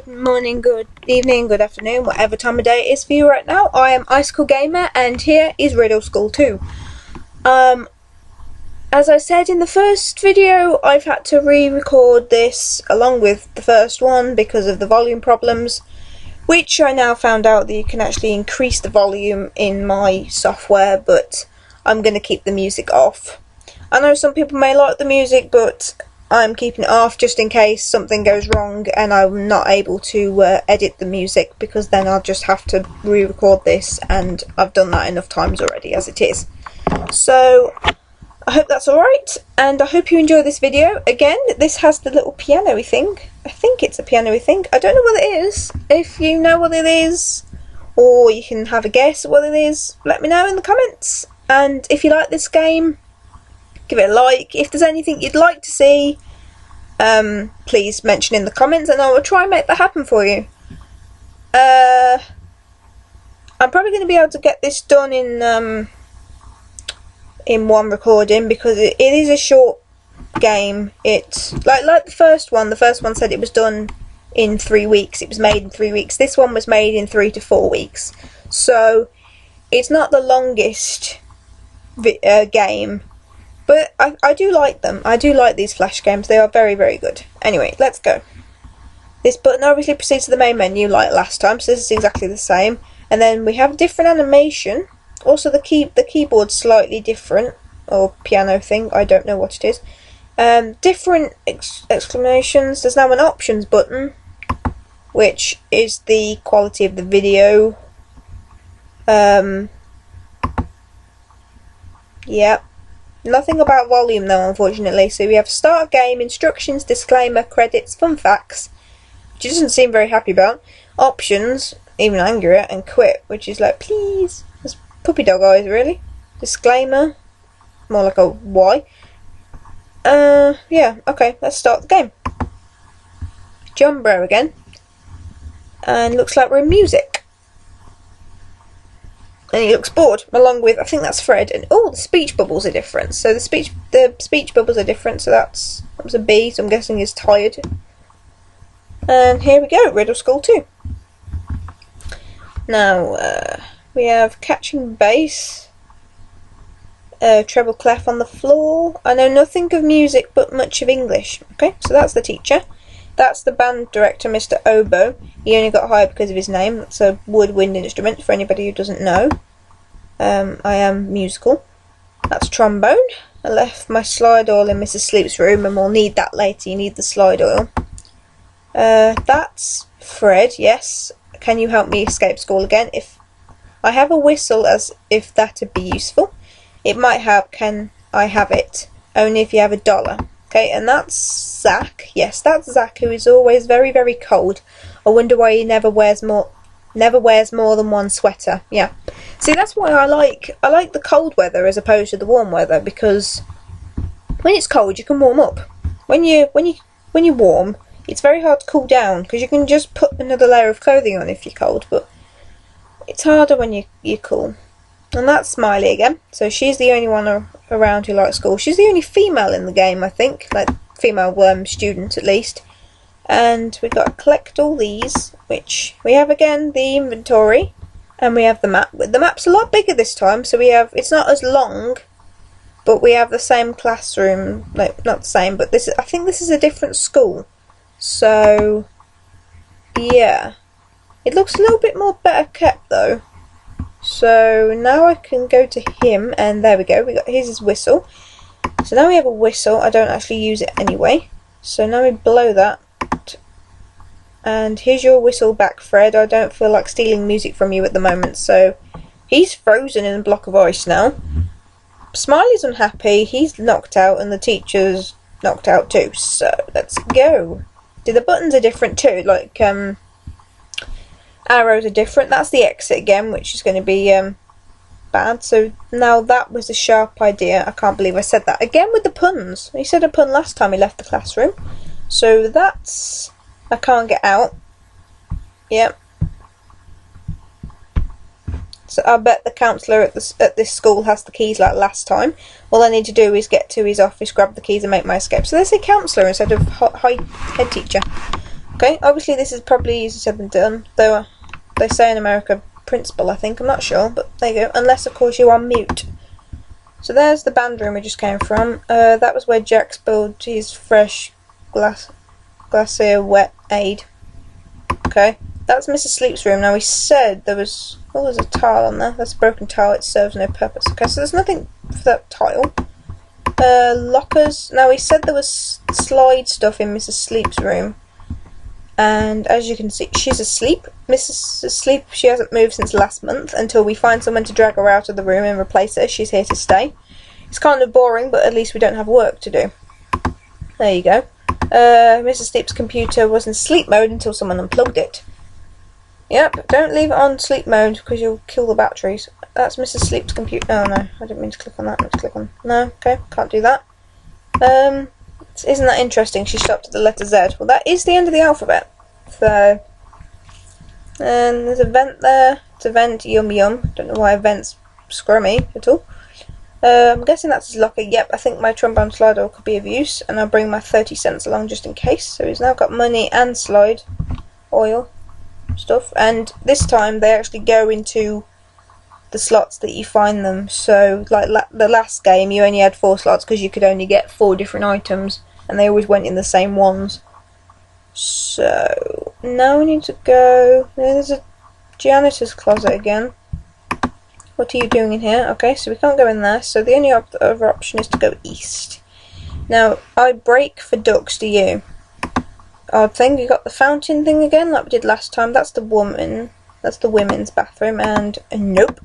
morning, good evening, good afternoon, whatever time of day it is for you right now. I am Icicle Gamer and here is Riddle School 2. As I said in the first video, I've had to re-record this along with the first one because of the volume problems, which I now found out that you can actually increase the volume in my software, but I'm going to keep the music off. I know some people may like the music, but I'm keeping it off just in case something goes wrong and I'm not able to edit the music, because then I'll just have to re-record this, and I've done that enough times already as it is. So I hope that's alright, and I hope you enjoy this video. Again, this has the little piano-y thing. I think it's a piano-y thing. I don't know what it is. If you know what it is, or you can have a guess at what it is, let me know in the comments. And if you like this game, give it a like. If there's anything you'd like to see, please mention in the comments and I will try and make that happen for you. I'm probably going to be able to get this done in one recording, because it is a short game. It's like the first one. The first one said it was done in 3 weeks. It was made in 3 weeks. This one was made in 3 to 4 weeks. So it's not the longest game. But I do like them. I do like these flash games. They are very, very good. Anyway, let's go. This button obviously proceeds to the main menu like last time, so this is exactly the same. And then we have a different animation. Also, the keyboard's slightly different, or piano thing. I don't know what it is. Different exclamations. There's now an options button, which is the quality of the video. Yeah. Nothing about volume though, unfortunately. So we have start game, instructions, disclaimer, credits, fun facts, which he doesn't seem very happy about. Options, even angrier, and quit, which is like, please. There's puppy dog eyes, really. Disclaimer, more like a why. Yeah, okay, let's start the game. Jumbro again. And looks like we're in music. And he looks bored, along with, I think that's Fred, and oh, the speech bubbles are different. So the speech bubbles are different, so that was a B, so I'm guessing he's tired. And here we go, Riddle School 2. Now, we have catching bass, treble clef on the floor. I know nothing of music, but much of English. Okay, so that's the teacher. That's the band director, Mr. Oboe. He only got hired because of his name. That's a woodwind instrument, for anybody who doesn't know. I am musical. That's trombone. I left my slide oil in Mrs. Sleep's room, and we'll need that later. You need the slide oil. That's Fred, yes. Can you help me escape school again? If I have a whistle, as if that'd be useful. It might have, can I have it? Only if you have $1. Okay, and that's Zach. Yes, that's Zach, who is always very, very cold. I wonder why he never wears more than one sweater. Yeah. See, that's why I like the cold weather as opposed to the warm weather, because when it's cold you can warm up. When you're warm, it's very hard to cool down, because you can just put another layer of clothing on if you're cold, but it's harder when you're cool. And that's Smiley again. So she's the only one around who likes school. She's the only female in the game, I think. Like, female student, at least. And we've got to collect all these, which we have again the inventory. And we have the map. The map's a lot bigger this time, so we have, it's not as long, but we have the same classroom. No, not the same, but I think this is a different school. So, yeah. It looks a little bit more better kept, though. So now I can go to him, and there we go. Here's his whistle. So now we have a whistle. I don't actually use it anyway. So now we blow that. And here's your whistle back, Fred. I don't feel like stealing music from you at the moment. So he's frozen in a block of ice now. Smiley's unhappy. He's knocked out, and the teacher's knocked out too. So let's go. The buttons are different too. Like, arrows are different. That's the exit again, which is going to be bad. So now that was a sharp idea. I can't believe I said that. Again with the puns. He said a pun last time he left the classroom. So that's... I can't get out. Yep. So I bet the counsellor at this school has the keys like last time. All I need to do is get to his office, grab the keys and make my escape. So there's a counsellor instead of head teacher. Okay, obviously this is probably easier said than done, though they say in America principal, I think, I'm not sure, but there you go, unless of course you are mute. So there's the band room we just came from. That was where Jack spilled his fresh glacier wet aid. Okay, that's Mrs. Sleep's room. Now we said there was, oh, there's a tile on there. That's a broken tile, it serves no purpose. Okay, so there's nothing for that tile. Lockers. Now we said there was slide stuff in Mrs. Sleep's room. And as you can see, she's asleep. Mrs. Sleep, she hasn't moved since last month until we find someone to drag her out of the room and replace her. She's here to stay. It's kind of boring, but at least we don't have work to do. There you go. Mrs. Sleep's computer was in sleep mode until someone unplugged it. Yep, don't leave it on sleep mode because you'll kill the batteries. That's Mrs. Sleep's computer. Oh no, I didn't mean to click on that. Let's click on. No, okay, can't do that. Isn't that interesting? She stopped at the letter Z. Well, that is the end of the alphabet. So, and there's a vent there. It's a vent, yum yum. Don't know why a vent's scrummy at all. I'm guessing that's his locker. Yep, I think my trombone slider could be of use, and I'll bring my 30 cents along just in case. So he's now got money and slide oil stuff, and this time they actually go into the slots that you find them. So like the last game, you only had 4 slots because you could only get 4 different items, and they always went in the same ones. So now we need to go. There's a janitor's closet again. What are you doing in here? Okay, so we can't go in there, so the only other option is to go east. Now I break for ducks, do you? Odd thing, you got the fountain thing again like we did last time. That's the woman. That's the women's bathroom, and nope.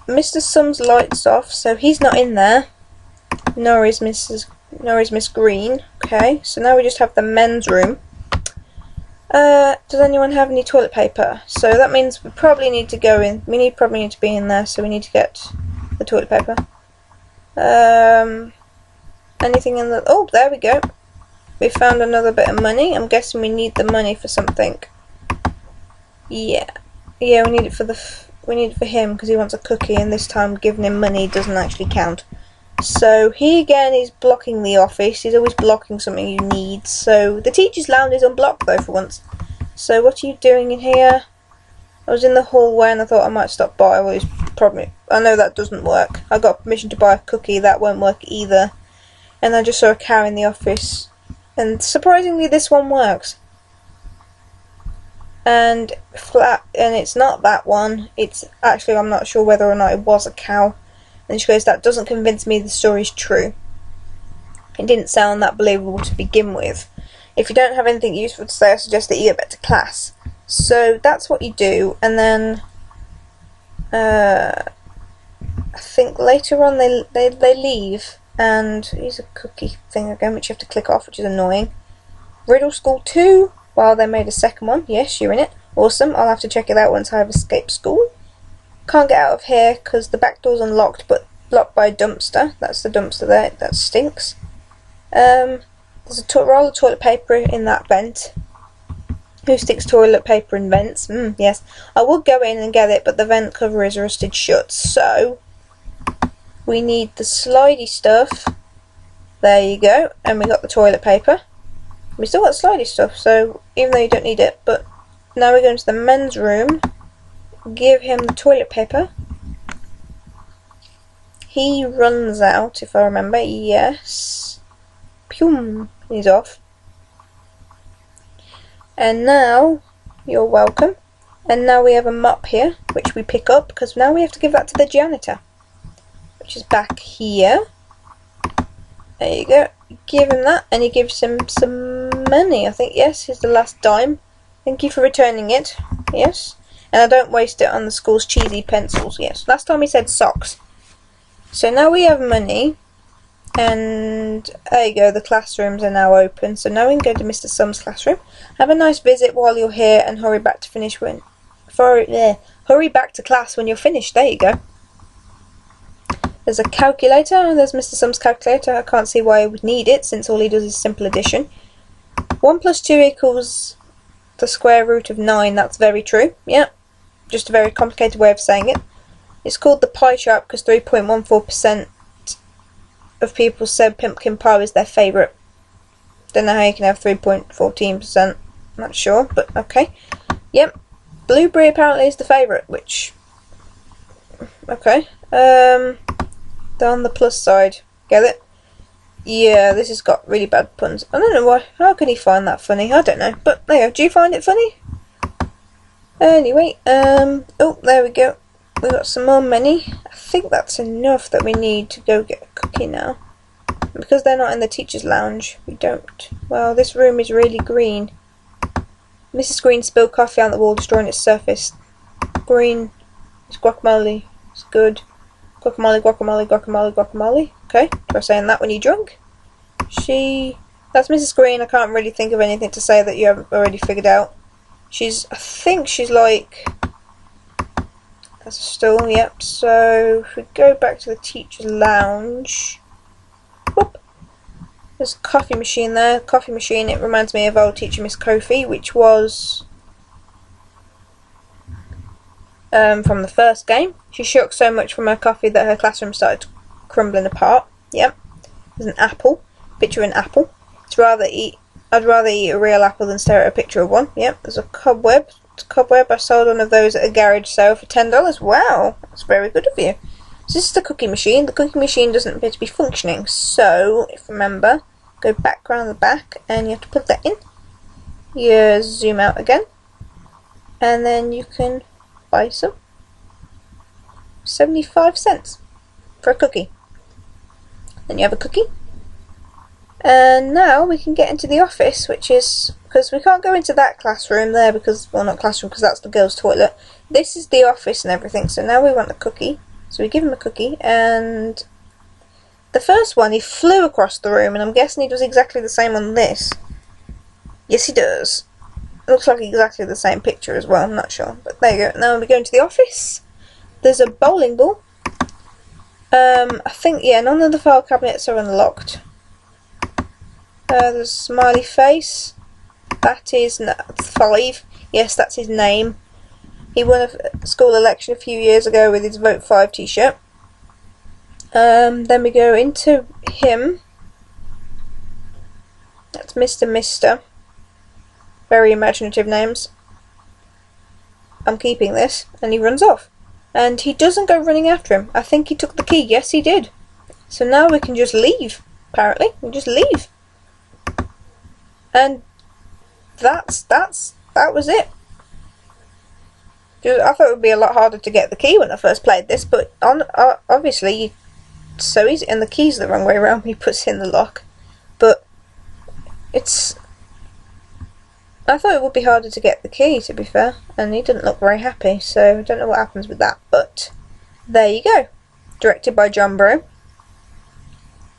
Mr. Sum's lights off, so he's not in there. Nor is Miss Green. Okay, so now we just have the men's room. Does anyone have any toilet paper? So that means we probably need to go in. Probably need to be in there, so we need to get the toilet paper. Anything in the? Oh, there we go. We found another bit of money. I'm guessing we need the money for something. Yeah, we need it for him because he wants a cookie, and this time giving him money doesn't actually count. So he again is blocking the office. He's always blocking something you need. So the teacher's lounge is unblocked though for once. So what are you doing in here? I was in the hallway and I thought I might stop by. Well, I know that doesn't work. I got permission to buy a cookie. That won't work either. And I just saw a cow in the office, and surprisingly this one works. And it's not that one. It's actually, I'm not sure whether or not it was a cow. And she goes, that doesn't convince me the story's true. It didn't sound that believable to begin with. If you don't have anything useful to say, I suggest that you get back to class. So that's what you do, and then I think later on they leave, and here's a cookie thing again which you have to click off, which is annoying. Riddle School 2. Well, they made a second one. Yes, you're in it. Awesome. I'll have to check it out once I've escaped school. Can't get out of here because the back door's unlocked, but blocked by a dumpster. That's the dumpster there. That stinks. There's a roll of toilet paper in that vent. Who sticks toilet paper in vents? Yes. I would go in and get it, but the vent cover is rusted shut. So we need the slidey stuff. There you go. And we got the toilet paper. We still got slidey stuff, so even though you don't need it, but now we're going to the men's room. Give him the toilet paper. He runs out, if I remember. Yes. Pum. He's off. And now, you're welcome. And now we have a mop here, which we pick up, because now we have to give that to the janitor, which is back here. There you go. Give him that, and he gives him some money, I think. Yes, here's the last dime. Thank you for returning it. Yes. And I don't waste it on the school's cheesy pencils. Yes. Last time he said socks. So now we have money. And there you go. The classrooms are now open. So now we can go to Mr. Sum's classroom. Have a nice visit while you're here, and hurry back to finish hurry back to class when you're finished. There you go. There's a calculator. There's Mr. Sum's calculator. I can't see why I would need it, since all he does is simple addition. 1 plus 2 equals the square root of 9. That's very true. Yeah. Just a very complicated way of saying it. It's called the pie chart because 3.14% of people said pumpkin pie was their favourite. Don't know how you can have 3.14%. not sure, but okay. Yep, blueberry apparently is the favourite, which... okay. Down the plus side. Get it? Yeah, this has got really bad puns. I don't know why. How can he find that funny? I don't know. But there you go. Do you find it funny? Anyway, oh, there we go. We've got some more money. I think that's enough that we need to go get a cookie now. Because they're not in the teacher's lounge, we don't. Well, this room is really green. Mrs. Green spilled coffee on the wall, destroying its surface. Green is guacamole. It's good. Guacamole, guacamole, guacamole, guacamole. Okay, try saying that when you're drunk. That's Mrs. Green. I can't really think of anything to say that you haven't already figured out. I think she's like... that's a stool, yep. So, if we go back to the teacher's lounge... whoop, there's a coffee machine there. Coffee machine, it reminds me of old teacher Miss Kofi, which was... from the first game. She shook so much from her coffee that her classroom started crumbling apart. Yep. There's an apple. Picture of an apple. I'd rather eat a real apple than stare at a picture of one. Yep. There's a cobweb. It's a cobweb. I sold one of those at a garage sale for $10. Wow. That's very good of you. So this is the cookie machine. The cookie machine doesn't appear to be functioning. So, if you remember, go back around the back and you have to plug that in. You zoom out again. And then you can buy some. 75 cents for a cookie. Then you have a cookie. And now we can get into the office, which is, because we can't go into that classroom there because, well, not classroom, because that's the girls' toilet. This is the office and everything, so now we want a cookie. So we give him a cookie, and the first one, he flew across the room, and I'm guessing he does exactly the same on this. Yes, he does. It looks like exactly the same picture as well, I'm not sure. But there you go. Now we go into the office. There's a bowling ball. I think, yeah, none of the file cabinets are unlocked. There's a smiley face. That is 5. Yes, that's his name. He won a school election a few years ago with his Vote 5 t-shirt. Then we go into him. That's Mr. Mister. Very imaginative names. I'm keeping this. And he runs off. And he doesn't go running after him. I think he took the key. Yes, he did. So now we can just leave. Apparently. We just leave. And that was it. I thought it would be a lot harder to get the key when I first played this, but obviously it's so easy, and the key's the wrong way around. He puts it in the lock, but I thought it would be harder to get the key, to be fair, and he didn't look very happy, so I don't know what happens with that, but there you go. Directed by John Bro,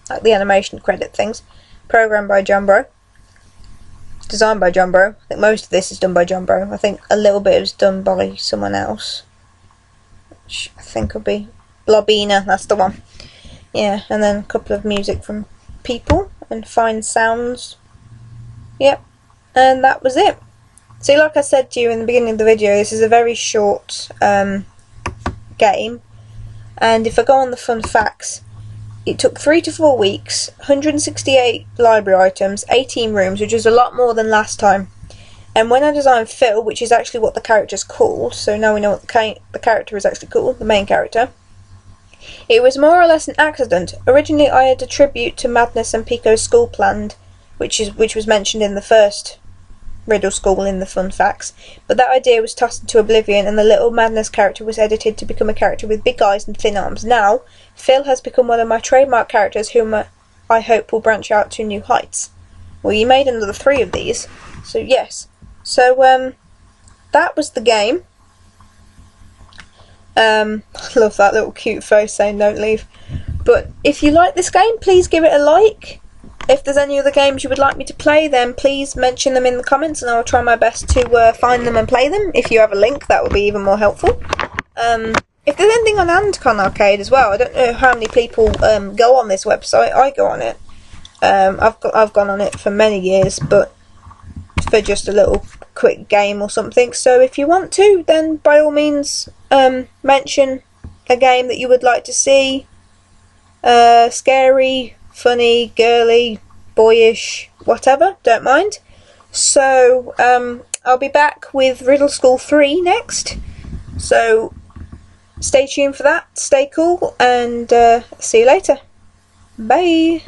like the animation credit things. Programmed by John Bro. Designed by John Bro. I think most of this is done by John Bro. I think a little bit is done by someone else, which I think will be Blobina, that's the one. Yeah, and then a couple of music from people and fine sounds. Yep, and that was it. See, like I said to you in the beginning of the video, this is a very short game, and if I go on the fun facts, it took 3 to 4 weeks, 168 library items, 18 rooms, which is a lot more than last time. And when I designed Phil, which is actually what the character's called, so now we know what the character is actually called, the main character, it was more or less an accident. Originally I had a tribute to Madness and Pico's school planned, which was mentioned in the first Riddle School in the fun facts, but that idea was tossed into oblivion and the little Madness character was edited to become a character with big eyes and thin arms. Now, Phil has become one of my trademark characters whom I hope will branch out to new heights. Well, you made another 3 of these, so yes. So, that was the game. I love that little cute face saying don't leave. But if you like this game, please give it a like. If there's any other games you would like me to play, then please mention them in the comments and I'll try my best to find them and play them. If you have a link, that would be even more helpful. If there's anything on Antcon Arcade as well, I don't know how many people go on this website. I go on it. I've gone on it for many years, but for just a little quick game or something. So if you want to, then by all means mention a game that you would like to see. Scary, funny, girly, boyish, whatever, don't mind. So I'll be back with Riddle School 3 next. So stay tuned for that, stay cool, and see you later. Bye!